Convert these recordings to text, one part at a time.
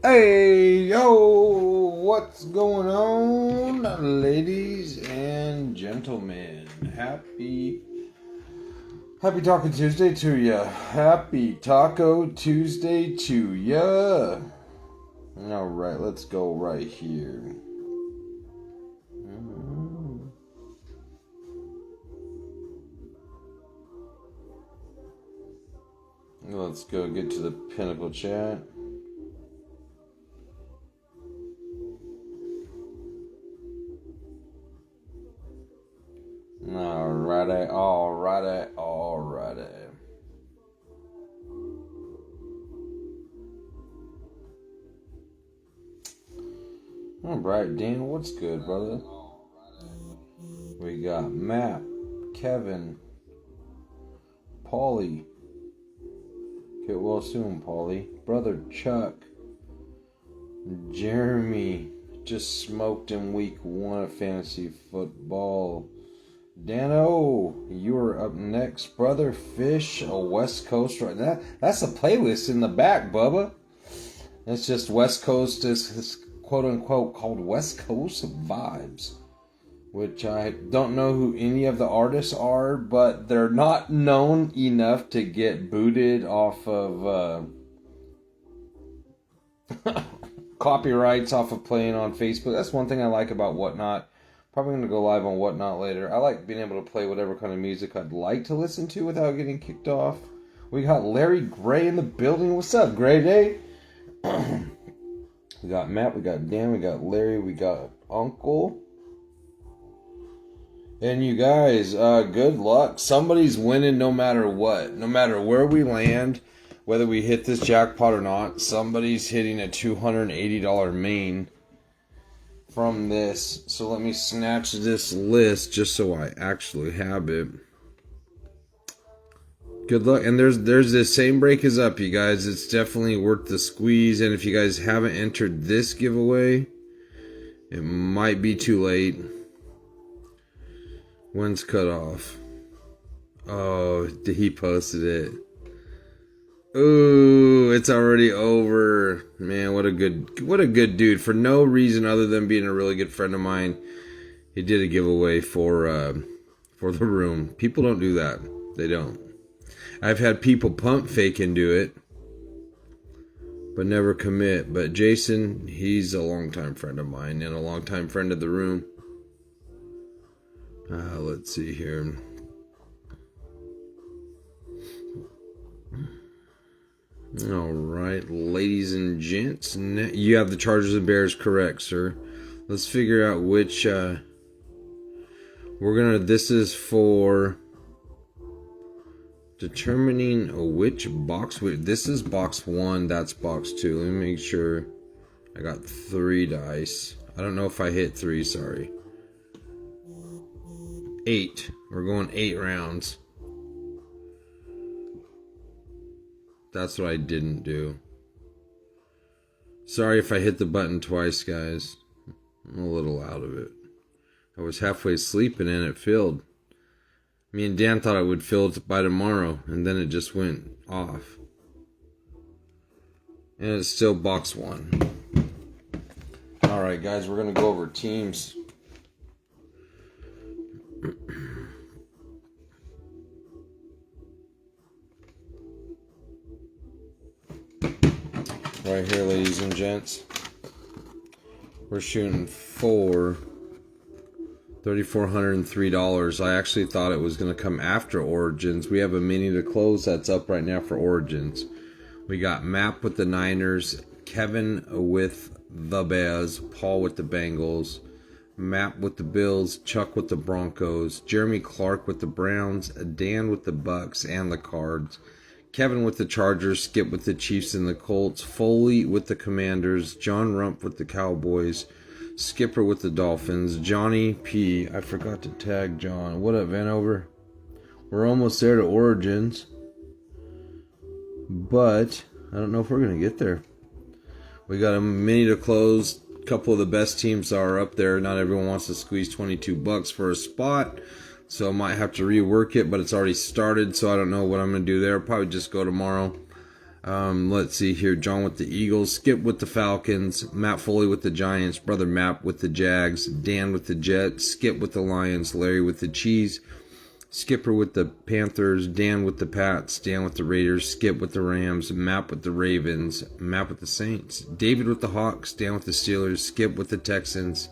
Hey, yo, what's going on, ladies and gentlemen? Happy Taco Tuesday to ya. Happy Taco Tuesday to ya. All right, let's go right here. Let's go get to the Pinnacle chat. Alrighty. Alright, Dan, what's good, brother? We got Matt, Kevin, Paulie. Get well soon, Paulie. Brother Chuck, Jeremy, just smoked in week 1 of fantasy football. Dano, you are up next. Brother Fish, a West Coast right now. That's a playlist in the back, Bubba. It's just West Coast is quote unquote called West Coast Vibes, which I don't know who any of the artists are, but they're not known enough to get booted off of copyrights off of playing on Facebook. That's one thing I like about Whatnot. Probably going to go live on Whatnot later. I like being able to play whatever kind of music I'd like to listen to without getting kicked off. We got Larry Gray in the building. What's up, Gray Day? We got Matt, we got Dan, we got Larry, we got Uncle. And you guys, good luck. Somebody's winning no matter what. No matter where we land, whether we hit this jackpot or not, somebody's hitting a $280 main from this. So let me snatch this list just so I actually have it. Good luck. And there's this same break is up, you guys. It's definitely worth the squeeze. And if you guys haven't entered this giveaway, it might be too late. When's cut off? Oh, he posted it. Ooh, it's already over. Man, what a good dude. For no reason other than being a really good friend of mine, he did a giveaway for the room. People don't do that. They don't. I've had people pump fake and do it, but never commit. But Jason, he's a longtime friend of mine and a longtime friend of the room. Let's see here. All right, ladies and gents, you have the Chargers and Bears correct, sir. Let's figure out which this is for determining which box. This is box 1, that's box 2. Let me make sure I got 3 dice. I don't know if I hit 3, sorry. 8. We're going 8 rounds. That's what I didn't do. Sorry if I hit the button twice, guys. I'm a little out of it. I was halfway sleeping and it filled. Me and Dan thought it would fill by tomorrow, and then it just went off. And it's still box 1. Alright, guys, we're going to go over teams. Right here, ladies and gents. We're shooting for $3,403. I actually thought it was going to come after Origins. We have a mini to close that's up right now for Origins. We got Map with the Niners, Kevin with the Bears, Paul with the Bengals, Map with the Bills, Chuck with the Broncos, Jeremy Clark with the Browns, Dan with the Bucks and the Cards, Kevin with the Chargers, Skip with the Chiefs and the Colts, Foley with the Commanders, John Rump with the Cowboys, Skipper with the Dolphins, Johnny P. I forgot to tag John. What up, Vanover? We're almost there to Origins, but I don't know if we're going to get there. We got a mini to close. A couple of the best teams are up there. Not everyone wants to squeeze $22 for a spot. So I might have to rework it, but it's already started, so I don't know what I'm going to do there. I'll probably just go tomorrow. Let's see here. John with the Eagles, Skip with the Falcons, Matt Foley with the Giants, brother Matt with the Jags, Dan with the Jets, Skip with the Lions, Larry with the Cheese, Skipper with the Panthers, Dan with the Pats, Dan with the Raiders, Skip with the Rams, Matt with the Ravens, Matt with the Saints, David with the Hawks, Dan with the Steelers, Skip with the Texans,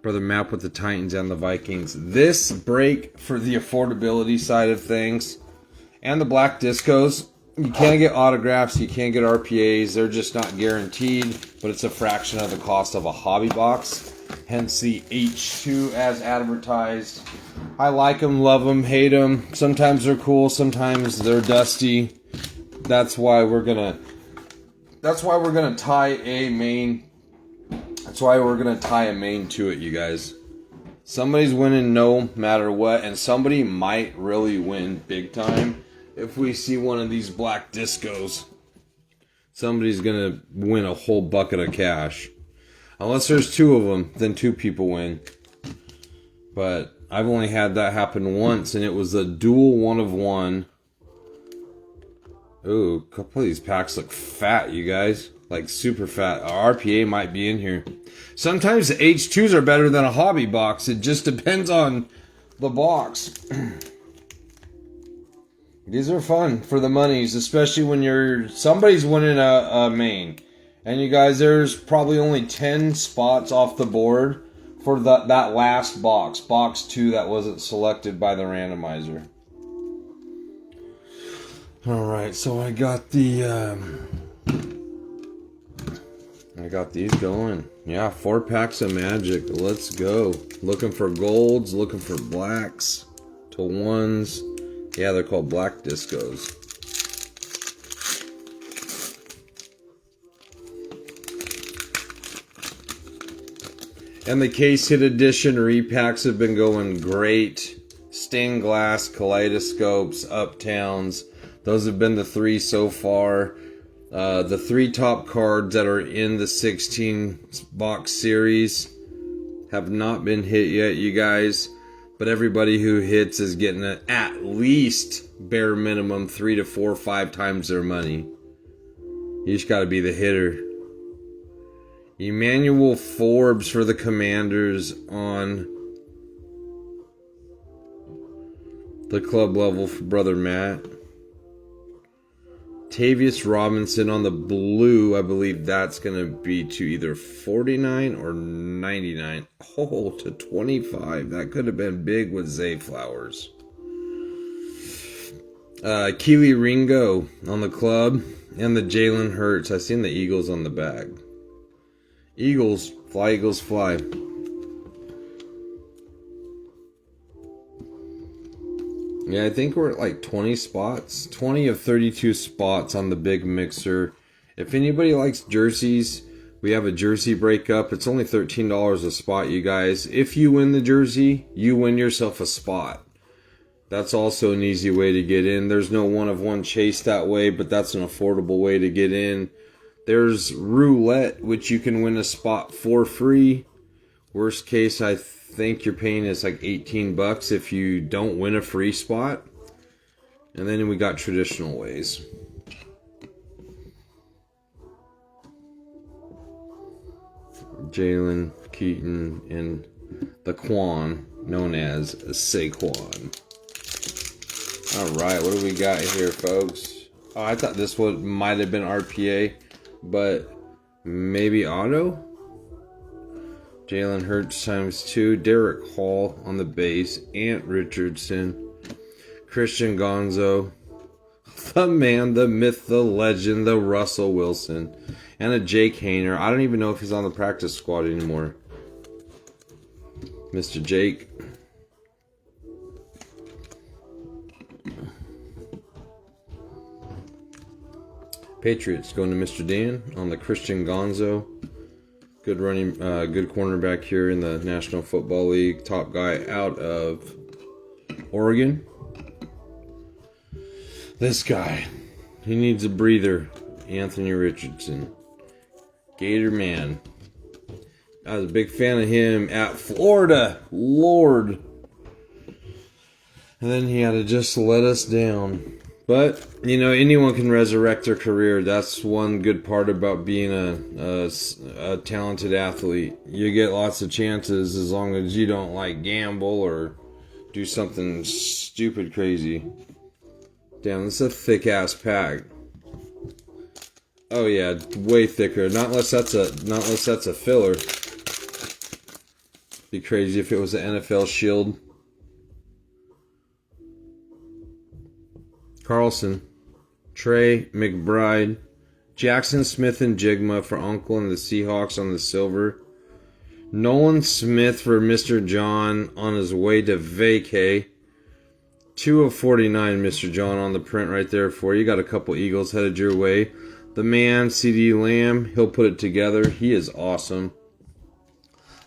brother Matt with the Titans and the Vikings. This break for the affordability side of things and the black discos, you can't get autographs, you can't get RPAs, they're just not guaranteed, but it's a fraction of the cost of a hobby box, hence the H2 as advertised. I like them, love them, hate them. Sometimes they're cool, sometimes they're dusty. That's why we're gonna tie a main. That's why we're gonna tie a main to it, you guys. Somebody's winning no matter what, and somebody might really win big time. If we see one of these black discos, somebody's going to win a whole bucket of cash. Unless there's two of them, then two people win. But I've only had that happen once, and it was a dual 1 of 1. Ooh, a couple of these packs look fat, you guys. Like super fat. Our RPA might be in here. Sometimes the H2s are better than a hobby box. It just depends on the box. These are fun for the monies, especially when somebody's winning a main. And you guys, there's probably only 10 spots off the board for that last box. Box 2 that wasn't selected by the randomizer. Alright, so I got these going. Yeah, 4 packs of Magic. Let's go. Looking for golds, looking for blacks to 1s. Yeah, they're called black discos. And the case hit edition repacks have been going great. Stained glass, kaleidoscopes, uptowns. Those have been the 3 so far. The 3 top cards that are in the 16 box series have not been hit yet, you guys. But everybody who hits is getting at least bare minimum 3 to 4 or 5 times their money. You just got to be the hitter. Emmanuel Forbes for the Commanders on the club level for brother Matt. Tavius Robinson on the blue. I believe that's going to be to either 49 or 99. Oh, to 25. That could have been big with Zay Flowers. Keely Ringo on the club. And the Jalen Hurts. I seen the Eagles on the back. Eagles. Fly, Eagles, fly. Yeah, I think we're at like 20 spots. 20 of 32 spots on the big mixer. If anybody likes jerseys, we have a jersey breakup. It's only $13 a spot, you guys. If you win the jersey, you win yourself a spot. That's also an easy way to get in. There's no 1 of 1 chase that way, but that's an affordable way to get in. There's roulette, which you can win a spot for free. Worst case, I think you're paying is like $18 if you don't win a free spot. And then we got traditional ways. Jalen, Keaton, and the Quan, known as Saquon. Alright, what do we got here, folks? Oh, I thought this one might have been RPA, but maybe auto? Jalen Hurts ×2. Derek Hall on the base. Ant Richardson. Christian Gonzo. The man, the myth, the legend, the Russell Wilson. And a Jake Haener. I don't even know if he's on the practice squad anymore. Mr. Jake. Patriots going to Mr. Dan on the Christian Gonzo. Good running, good cornerback here in the National Football League. Top guy out of Oregon. This guy, he needs a breather. Anthony Richardson. Gator Man. I was a big fan of him at Florida. Lord. And then he had to just let us down. But, you know, anyone can resurrect their career. That's one good part about being a talented athlete. You get lots of chances as long as you don't, like, gamble or do something stupid crazy. Damn, this is a thick-ass pack. Oh, yeah, way thicker. Not unless that's a filler. Be crazy if it was an NFL Shield. Carlson, Trey McBride, Jackson Smith and Jigma for Uncle and the Seahawks on the silver. Nolan Smith for Mr. John on his way to vacay. 2 of 49, Mr. John, on the print right there for you. Got a couple Eagles headed your way. The man, CeeDee Lamb, he'll put it together. He is awesome.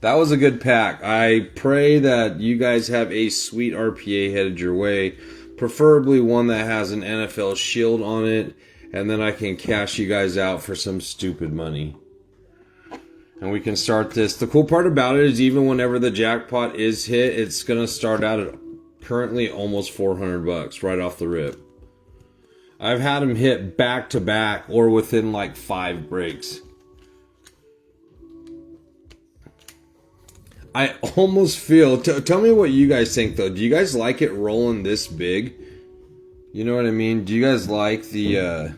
That was a good pack. I pray that you guys have a sweet RPA headed your way. Preferably one that has an NFL Shield on it. And then I can cash you guys out for some stupid money. And we can start this. The cool part about it is even whenever the jackpot is hit, it's going to start out at currently almost $400 right off the rip. I've had them hit back to back or within like 5 breaks. I almost feel... tell me what you guys think, though. Do you guys like it rolling this big? You know what I mean? Do you guys like the...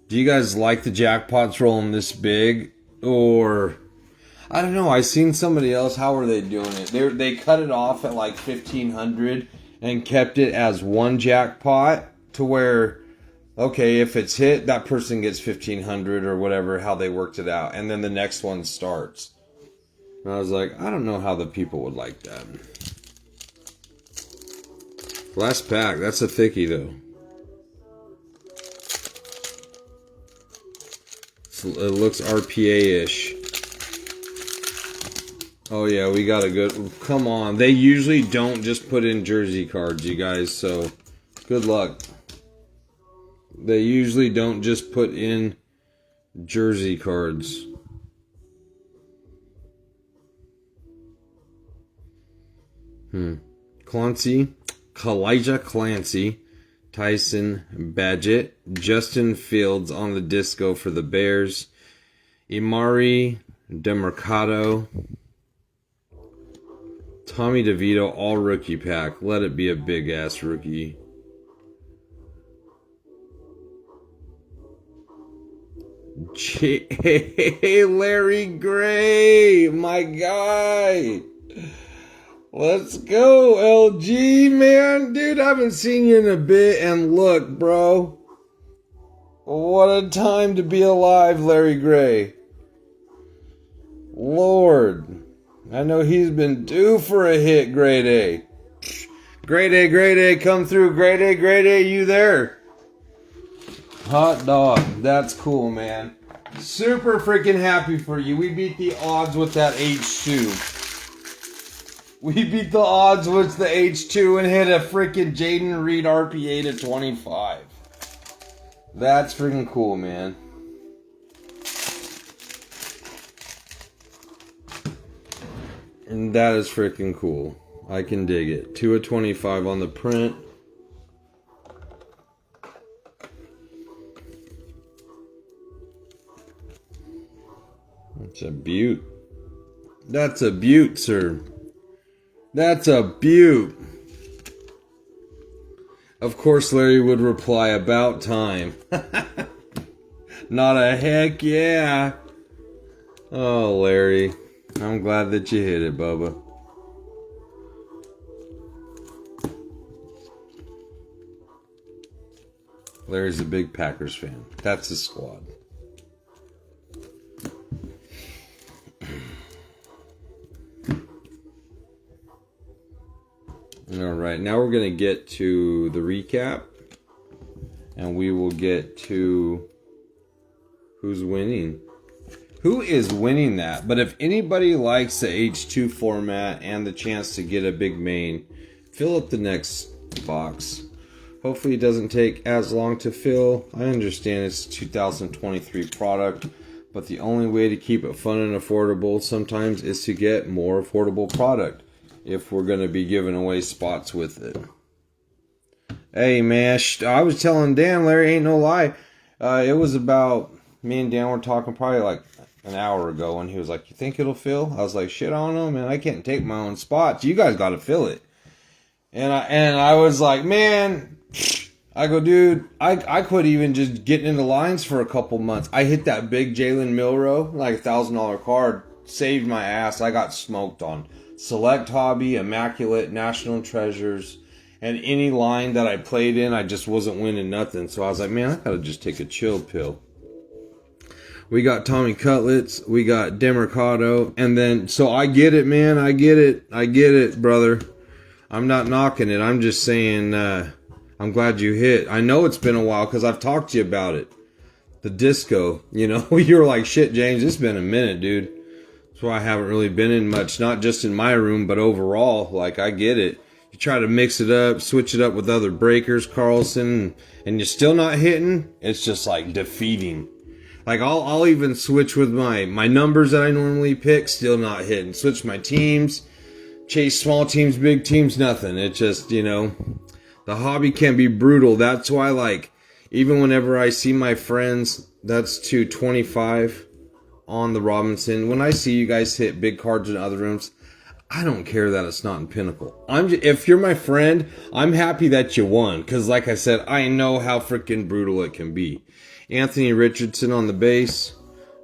do you guys like the jackpots rolling this big? Or... I don't know. I seen somebody else. How are they doing it? They cut it off at like 1,500 and kept it as one jackpot to where... okay, if it's hit, that person gets 1,500 or whatever, how they worked it out. And then the next one starts. And I was like, I don't know how the people would like that. Last pack. That's a thickie, though. It looks RPA-ish. Oh, yeah, we got a good... come on. They usually don't just put in jersey cards, you guys, so good luck. They usually don't just put in jersey cards. Kalijah Clancy, Tyson Badgett, Justin Fields on the disco for the Bears, Imari DeMercado, Tommy DeVito, all rookie pack. Let it be a big ass rookie. Hey, Larry Gray, my guy. Let's go, LG, man. Dude, I haven't seen you in a bit. And look, bro. What a time to be alive, Larry Gray. Lord. I know he's been due for a hit, Grade A. Grade A, come through. Grade A, you there? Hot dog. That's cool, man. Super freaking happy for you. We beat the odds with that H2. We beat the odds with the H2 and hit a freaking Jaden Reed RPA to 25. That's freaking cool, man. And that is freaking cool. I can dig it. 2 of 25 on the print. That's a beaut. That's a beaut, sir. That's a beaut. Of course, Larry would reply, about time. Not a heck yeah. Oh, Larry. I'm glad that you hit it, Bubba. Larry's a big Packers fan. That's his squad. Alright, now we're going to get to the recap. And we will get to who's winning. Who is winning that? But if anybody likes the H2 format and the chance to get a big main, fill up the next box. Hopefully it doesn't take as long to fill. I understand it's a 2023 product, but the only way to keep it fun and affordable sometimes is to get more affordable product if we're going to be giving away spots with it. Hey man, I was telling Dan, Larry, ain't no lie. It was about me and Dan were talking probably like an hour ago, and he was like, "You think it'll fill?" I was like, "Shit, I don't know, man. I can't take my own spots. You guys got to fill it." And I was like, "Man," I go, "Dude, I quit even just getting into lines for a couple months. I hit that big Jalen Milrow, like $1,000 card, saved my ass. I got smoked on Select Hobby, Immaculate, National Treasures." And any line that I played in, I just wasn't winning nothing. So I was like, man, I gotta just take a chill pill. We got Tommy Cutlets, we got Demercado, and then, so I get it, man. I get it, brother. I'm not knocking it. I'm just saying, I'm glad you hit. I know it's been a while because I've talked to you about it. The disco, you know, you're like, shit, James, it's been a minute, dude. That's why I haven't really been in much, not just in my room, but overall. Like, I get it. You try to mix it up, switch it up with other breakers, Carlson, and you're still not hitting. It's just like defeating. Like I'll even switch with my numbers that I normally pick, still not hitting. Switch my teams, chase small teams, big teams, nothing. It just, you know, the hobby can be brutal. That's why, like, even whenever I see my friends, that's 225 on the Robinson. When I see you guys hit big cards in other rooms, I don't care that it's not in Pinnacle. If you're my friend, I'm happy that you won. Because like I said, I know how freaking brutal it can be. Anthony Richardson on the base.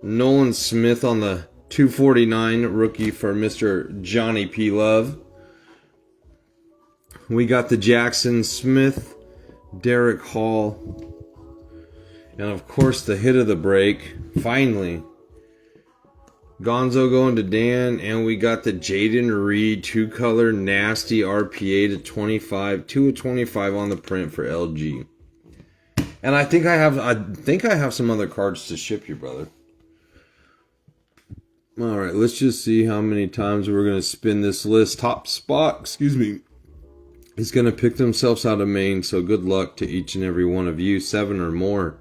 Nolan Smith on the 249 rookie for Mr. Johnny P. Love. We got the Jackson Smith, Derek Hall. And of course the hit of the break. Finally. Gonzo going to Dan, and we got the Jaden Reed 2-color nasty RPA to 25, 2 of 25 on the print for LG. And I think I have some other cards to ship you, brother. All right, let's just see how many times we're going to spin this list. Top spot, excuse me, is going to pick themselves out of Maine, so good luck to each and every one of you. 7 or more.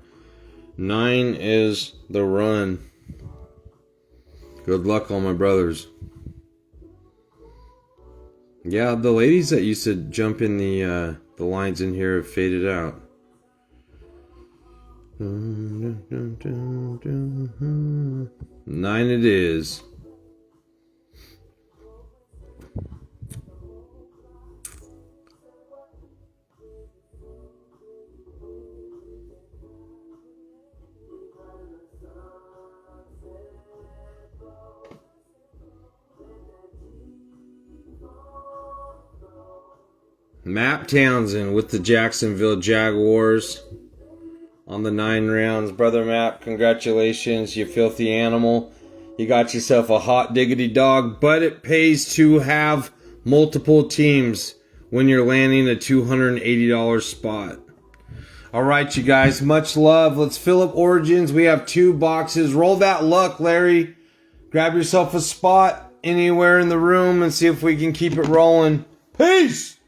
9 is the run. Good luck, all my brothers. Yeah, the ladies that used to jump in the lines in here have faded out. 9 it is. Matt Townsend with the Jacksonville Jaguars on the 9 rounds. Brother Matt, congratulations, you filthy animal. You got yourself a hot diggity dog, but it pays to have multiple teams when you're landing a $280 spot. All right, you guys, much love. Let's fill up Origins. We have 2 boxes. Roll that luck, Larry. Grab yourself a spot anywhere in the room and see if we can keep it rolling. Peace!